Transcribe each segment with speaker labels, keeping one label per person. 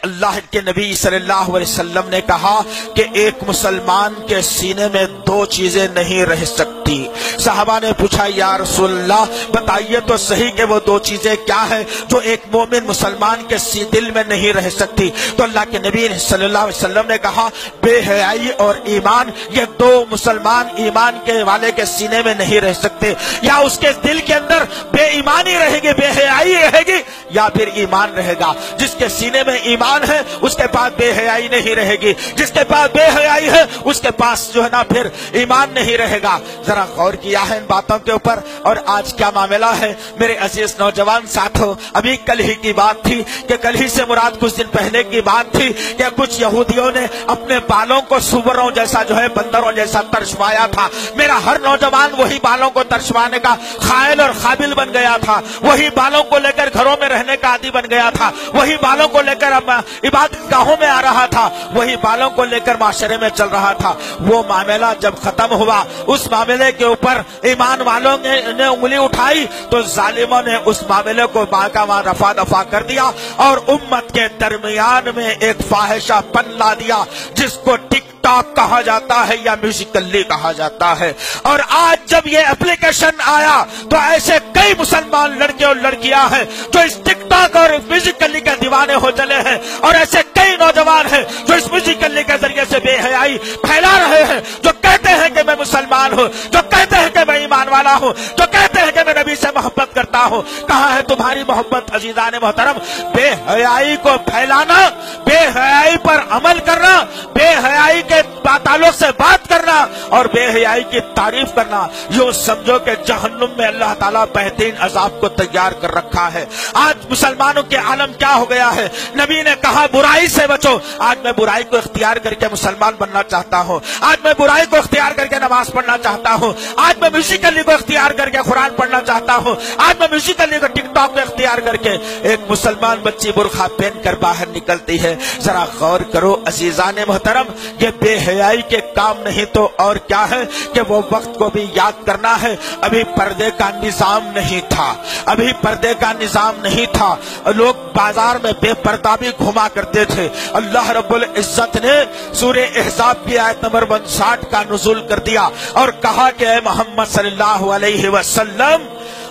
Speaker 1: اللہ کے نبی صلی اللہ علیہ وسلم نے کہا کہ ایک مسلمان کے سینے میں دو چیزیں نہیں رہ سکتی۔ صحابہ نے پوچھا یا رسول اللہ بتائیے تو صحیح کہ وہ دو چیزیں کیا ہیں جو ایک مومن مسلمان کے دل میں نہیں رہ سکتی؟ تو اللہ کے نبی صلی اللہ علیہ وسلم نے کہا بے حیائی اور ایمان، یہ دو مسلمان ایمان کے والے کے سینے میں نہیں رہ سکتے۔ یا اس کے دل کے اندر بے ایمانی رہے گی، بے حیائی رہے گی، یا پھر ایمان رہے گا۔ جس کے سینے میں ایمان ہے اس کے پاس بے حیائی نہیں رہے گی، جس کے پاس بے حیائی ہے اس کے پاس جو ہے نا پھر ایمان نہیں رہے گا۔ ذرا غور کیا ہے ان باتوں کے اوپر؟ اور آج کیا معاملہ ہے میرے عزیز نوجوان ساتھوں؟ ابھی کل ہی کی بات تھی کہ کل ہی سے مراد کچھ دن پہلے کی بات تھی کہ کچھ یہودیوں نے اپنے بالوں کو سوروں جیسا جو ہے بندروں جیسا ترشوایا تھا۔ میرا ہر نوجوان وہی بالوں کو ترشوانے کا خائل اور قابل بن گیا تھا، وہی بالوں کو لے کر گھروں میں رہنے کا عادی بن گیا تھا، وہی بالوں کو لے کر عبادت گاہوں میں آ رہا تھا، وہی بالوں کو لے کر معاشرے میں چل رہا تھا۔ وہ معاملہ جب ختم ہوا، اس معاملے کے اوپر ایمان والوں نے انگلی اٹھائی تو ظالموں نے اس معاملے کو کا وہاں رفع دفع کر دیا اور امت کے درمیان میں ایک فاحشہ پن لا دیا جس کو ٹک ٹاک کہا جاتا ہے یا میوزیکلی کہا جاتا ہے۔ اور آج جب یہ اپلیکیشن آیا تو ایسے کئی مسلمان لڑکے اور لڑکیاں ہیں جو اس ٹک ٹاک اور میوزیکلی کے دیوانے ہو چلے ہیں، اور ایسے کئی نوجوان ہیں جو اس میوزیکلی کے ذریعے سے بے حیائی پھیلا رہے ہیں، جو کہتے ہیں کہ میں مسلمان ہوں، جو کہتے ہیں کہ میں ایمان والا ہوں، جو کہتے ہیں کہ میں نبی سے محبت کرتا ہوں۔ کہاں ہے تمہاری محبت عزیزان محترم؟ بے حیائی کو پھیلانا، بے حیائی پر عمل کرنا، بے حیائی کے تعلق سے بات کرنا اور بے حیائی کی تعریف کرنا، یوں سمجھو کہ جہنم میں اللہ تعالیٰ بہترین عذاب کو تیار کر رکھا ہے۔ آج مسلمانوں کے عالم کیا ہو گیا ہے؟ نبی نے کہا برائی سے بچو، آج میں برائی کو اختیار کر کے مسلمان بننا چاہتا ہوں، آج میں برائی کو اختیار کر کے نماز پڑھنا چاہتا ہوں، آج میں میوزیکلی کو اختیار کر کے قرآن پڑھنا چاہتا ہوں، آج میں میوزیکلی کو ٹک ٹاک کو اختیار کر کے۔ ایک مسلمان بچی برقع پہن کر باہر نکلتی ہے۔ ذرا غور کرو عزیزان محترم، یہ بے حیائی کے کام نہیں تو اور کیا ہے کہ وہ وقت کو بھی یاد کرنا ہے۔ ابھی پردے کا نظام نہیں تھا، ابھی پردے کا نظام نہیں تھا، لوگ بازار میں بے پردہ بھی گھما کرتے تھے۔ اللہ رب العزت نے سورہ احزاب کی آیت نمبر 59 کا نزول کر دیا اور کہا کہ اے محمد صلی اللہ علیہ وسلم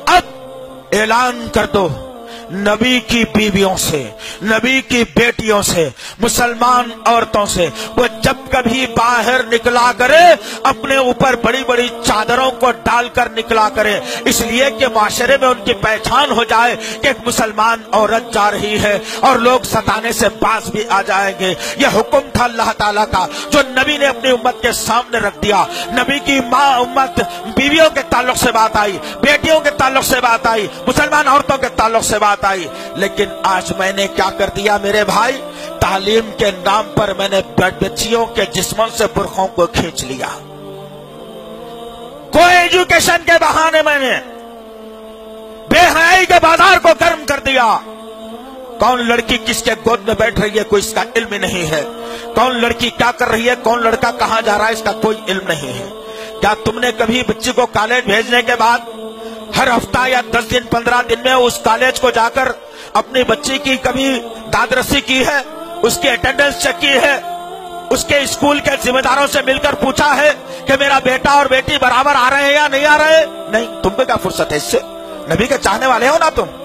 Speaker 1: اب اعلان کر دو نبی کی بیویوں سے، نبی کی بیٹیوں سے، مسلمان عورتوں سے، وہ جب کبھی باہر نکلا کرے اپنے اوپر بڑی بڑی چادروں کو ڈال کر نکلا کرے، اس لیے کہ معاشرے میں ان کی پہچان ہو جائے کہ ایک مسلمان عورت جا رہی ہے اور لوگ ستانے سے باز بھی آ جائیں گے۔ یہ حکم تھا اللہ تعالیٰ کا جو نبی نے اپنی امت کے سامنے رکھ دیا۔ نبی کی ماں امت بیویوں کے تعلق سے بات آئی، بیٹیوں کے تعلق سے بات آئی، مسلمان عورتوں کے تعلق سے بات آئی، لیکن آج میں نے کیا کر دیا میرے بھائی؟ تعلیم کے نام پر میں نے بچیوں کے جسموں سے برقعوں کو کھینچ لیا، کوئی ایجوکیشن کے بہانے میں نے بے حیائی کے بازار کو گرم کر دیا۔ کون لڑکی کس کے گود میں بیٹھ رہی ہے کوئی اس کا علم نہیں ہے، کون لڑکی کیا کر رہی ہے، کون لڑکا کہاں جا رہا ہے اس کا کوئی علم نہیں ہے۔ کیا تم نے کبھی بچی کو کالج بھیجنے کے بعد ہر ہفتہ یا 10 دن 15 دن میں اس کالج کو جا کر اپنی بچی کی کبھی دادرسی کی ہے، اس کی اٹینڈنس چیک کی ہے، اس کے اسکول کے ذمہ داروں سے مل کر پوچھا ہے کہ میرا بیٹا اور بیٹی برابر آ رہے ہیں یا نہیں آ رہے؟ نہیں، تم پہ کیا فرصت ہے اس سے؟ نبی کے چاہنے والے ہو نا تم،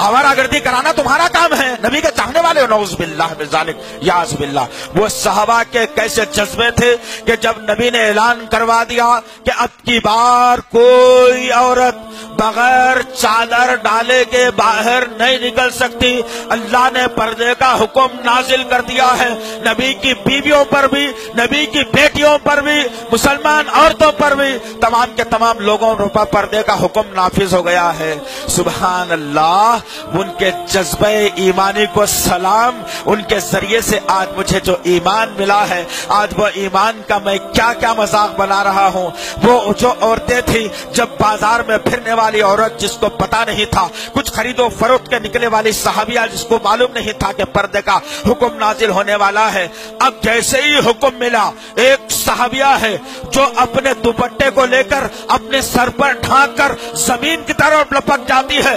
Speaker 1: آوارہ گردی کرانا تمہارا کام ہے، نبی کے چاہنے والے ہو، نعوذ باللہ من ذالک، یاذ باللہ۔ وہ صحابہ کے کیسے جذبے تھے کہ جب نبی نے اعلان کروا دیا کہ اب کی بار کوئی عورت بغیر چادر ڈالے کے باہر نہیں نکل سکتی، اللہ نے پردے کا حکم نازل کر دیا ہے۔ نبی کی بیویوں پر بھی، نبی کی بیٹیوں پر بھی، مسلمان عورتوں پر بھی، تمام کے تمام لوگوں پر پردے کا حکم نافذ ہو گیا ہے۔ سبحان اللہ، ان کے جذبہ ایمانی کو سلام، ان کے ذریعے سے آج مجھے جو ایمان ملا ہے، آج وہ ایمان کا میں کیا کیا مذاق بنا رہا ہوں۔ وہ جو عورتیں تھیں، جب بازار میں پھرنے والی عورت جس کو پتا نہیں تھا، کچھ خرید و فروخت کے نکلے والی صحابیہ جس کو معلوم نہیں تھا کہ پردے کا حکم نازل ہونے والا ہے، اب جیسے ہی حکم ملا، ایک صحابیہ ہے جو اپنے دوپٹے کو لے کر اپنے سر پر ڈھانک کر زمین کی طرف لپک جاتی ہے